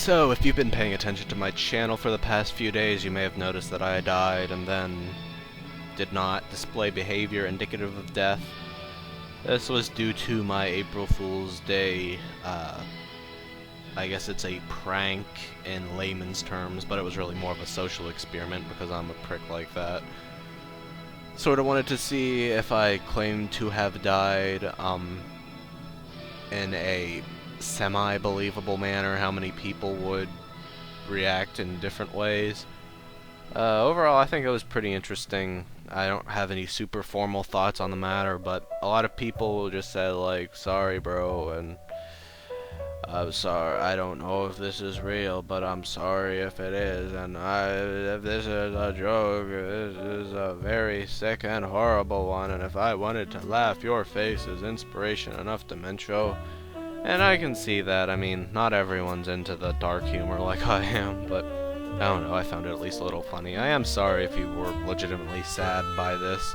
So, if you've been paying attention to my channel for the past few days, you may have noticed that I died and then did not display behavior indicative of death. This was due to my April Fool's Day, I guess it's a prank in layman's terms, but it was really more of a social experiment because I'm a prick like that. Sort of wanted to see if I claimed to have died, in a semi-believable manner, how many people would react in different ways. Overall, I think it was pretty interesting. I don't have any super formal thoughts on the matter, but a lot of people just said, like, sorry bro, and I'm sorry, I don't know if this is real, but I'm sorry if it is, and if this is a joke, this is a very sick and horrible one, and if I wanted to laugh, your face is inspiration enough to mention. And I can see that. I mean, not everyone's into the dark humor like I am, but I don't know, I found it at least a little funny. I am sorry if you were legitimately sad by this.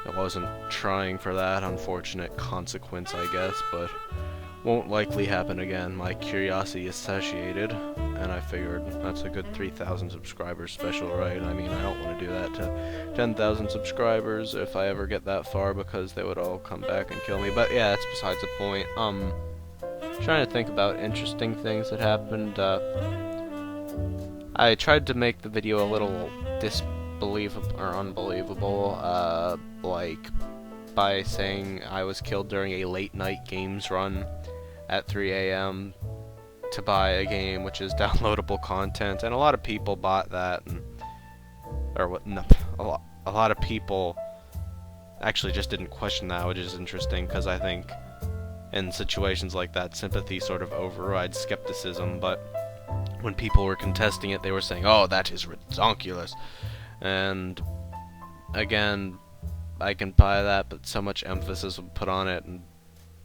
I wasn't trying for that unfortunate consequence, I guess, but won't likely happen again. My curiosity is satiated, and I figured that's a good 3,000 subscribers special, right? I mean, I don't want to do that to 10,000 subscribers if I ever get that far, because they would all come back and kill me. But yeah, that's besides the point. Trying to think about interesting things that happened. I tried to make the video a little disbelievable or unbelievable, like by saying I was killed during a late night games run at 3 a.m. to buy a game which is downloadable content, and a lot of people bought that, and a lot of people actually just didn't question that, which is interesting because I think in situations like that, sympathy sort of overrides skepticism, but when people were contesting it, they were saying, oh, that is ridiculous. And again, I can buy that, but so much emphasis was put on it, and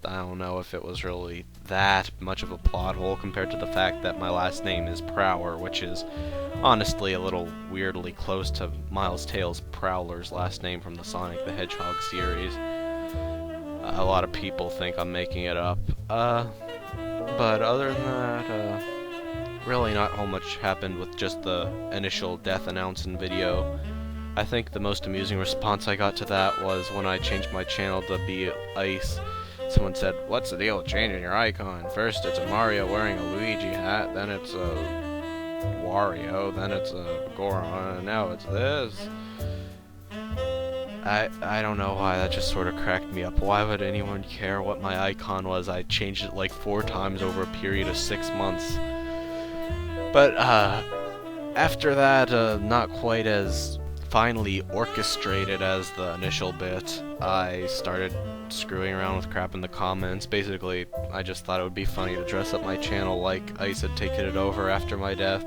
I don't know if it was really that much of a plot hole compared to the fact that my last name is Prower, which is honestly a little weirdly close to Miles Tails Prowler's last name from the Sonic the Hedgehog series. A lot of people think I'm making it up, but other than that, really not whole much happened with just the initial death announcement video. I think the most amusing response I got to that was when I changed my channel to be Ice. Someone said, what's the deal with changing your icon? First it's a Mario wearing a Luigi hat, then it's a Wario, then it's a Goron, and now it's this. I don't know why, that just sort of cracked me up. Why would anyone care what my icon was? I changed it like 4 times over a period of 6 months. But, after that, not quite as finely orchestrated as the initial bit, I started screwing around with crap in the comments. Basically, I just thought it would be funny to dress up my channel like Ice had taken it over after my death.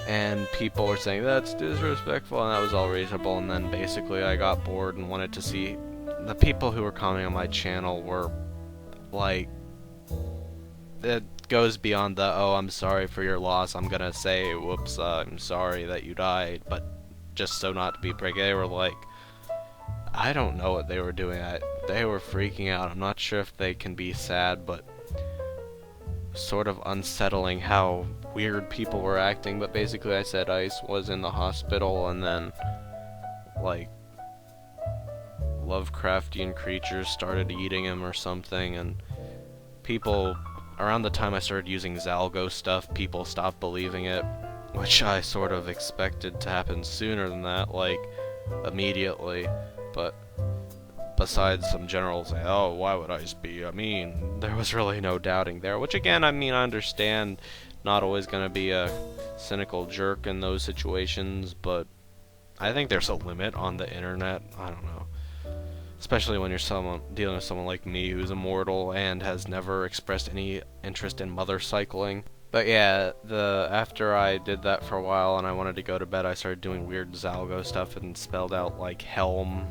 And people were saying, that's disrespectful, and that was all reasonable, and then basically I got bored and wanted to see. The people who were commenting on my channel were, like, it goes beyond the, oh, I'm sorry for your loss, I'm gonna say, whoops, I'm sorry that you died, but just so not to be prick. They were like, I don't know what they were doing, they were freaking out. I'm not sure if they can be sad, but sort of unsettling how weird people were acting. But basically I said Ice was in the hospital, and then like Lovecraftian creatures started eating him or something, and people, around the time I started using Zalgo stuff, people stopped believing it, which I sort of expected to happen sooner than that, like immediately. But besides some generals say, oh, why would Ice be? I mean, there was really no doubting there, which again, I mean, I understand, not always gonna be a cynical jerk in those situations, but I think there's a limit on the internet. I don't know. Especially when you're dealing with someone like me who's immortal and has never expressed any interest in mother cycling. But yeah, after I did that for a while and I wanted to go to bed, I started doing weird Zalgo stuff and spelled out like Helm,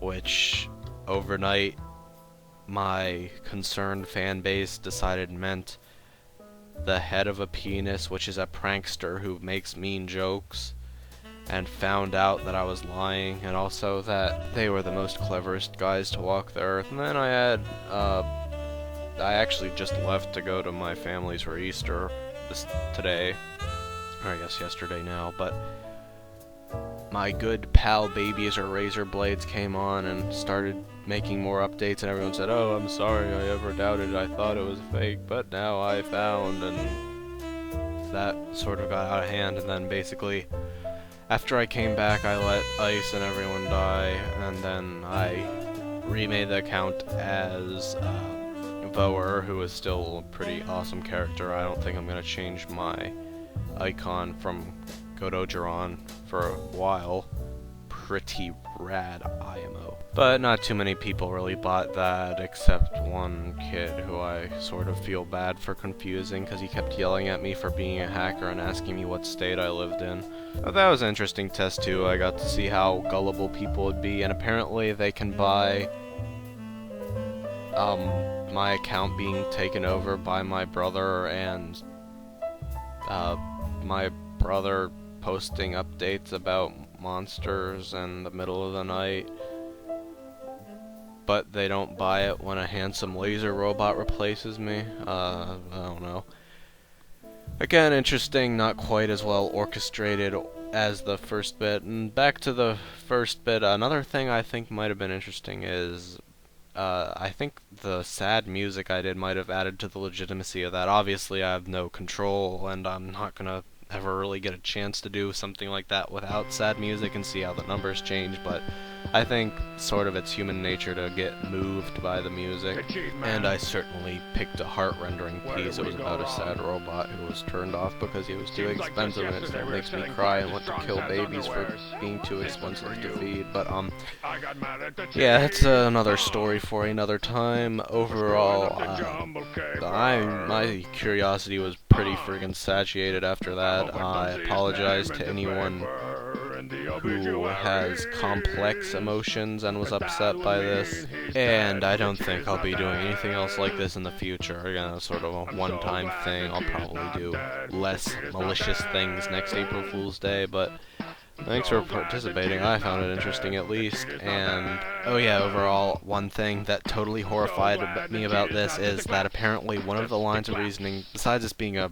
which overnight my concerned fan base decided meant the head of a penis, which is a prankster who makes mean jokes, and found out that I was lying, and also that they were the most cleverest guys to walk the earth. And then I had I actually just left to go to my family's for Easter today, or I guess yesterday now, but my good pal Babies or Razor Blades came on and started making more updates, and everyone said, "Oh, I'm sorry, I ever doubted, I thought it was fake, but now I found," and that sort of got out of hand. And then basically, after I came back, I let Ice and everyone die, and then I remade the account as Voer, who is still a pretty awesome character. I don't think I'm going to change my icon from Godogeron for a while. Pretty rad IMO. But not too many people really bought that, except one kid who I sort of feel bad for confusing, because he kept yelling at me for being a hacker and asking me what state I lived in. But that was an interesting test too. I got to see how gullible people would be, and apparently they can buy my account being taken over by my brother, and my brother posting updates about monsters in the middle of the night, but they don't buy it when a handsome laser robot replaces me. I don't know. Again, interesting, not quite as well orchestrated as the first bit. And back to the first bit, another thing I think might have been interesting is I think the sad music I did might have added to the legitimacy of that. Obviously, I have no control, and I'm not gonna ever really get a chance to do something like that without sad music and see how the numbers change, but I think sort of it's human nature to get moved by the music, and I certainly picked a heart-rendering piece. It was about a sad robot who was turned off because he was too expensive, and it makes me cry and want to kill babies for being too expensive to feed. But yeah, that's another story for another time. Overall, my curiosity was pretty friggin' satiated after that. I apologize to anyone who has complex emotions and was upset by this, and I don't think I'll be doing anything else like this in the future. Again, it's sort of a one-time thing. I'll probably do less malicious things next April Fool's Day, but thanks for participating. I found it interesting at least. And oh yeah, overall, one thing that totally horrified me about this is that apparently one of the lines of reasoning, besides this being a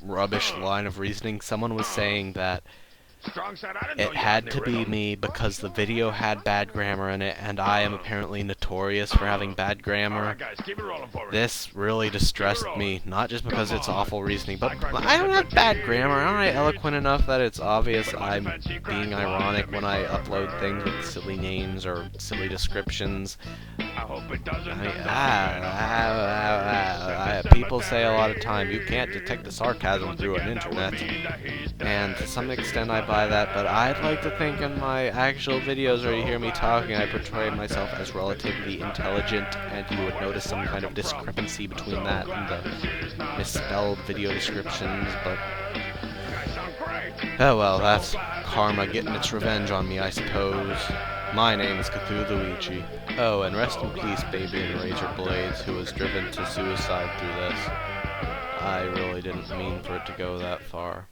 rubbish line of reasoning, someone was saying that it had to be me because the video had bad grammar in it, and I am apparently notorious for having bad grammar. This really distressed me, not just because it's awful reasoning, but I don't have bad grammar. Aren't I eloquent enough that it's obvious I'm being ironic when I upload things with silly names or silly descriptions? People say a lot of time, you can't detect the sarcasm through an internet, and to some extent I buy that, but I'd like to think in my actual videos where you hear me talking, I portray myself as relatively intelligent, and you would notice some kind of discrepancy between that and the misspelled video descriptions, but oh well, that's karma getting its revenge on me, I suppose. My name is Cthulhuichi. Oh, and rest in peace, Baby and Razor Blades, who was driven to suicide through this. I really didn't mean for it to go that far.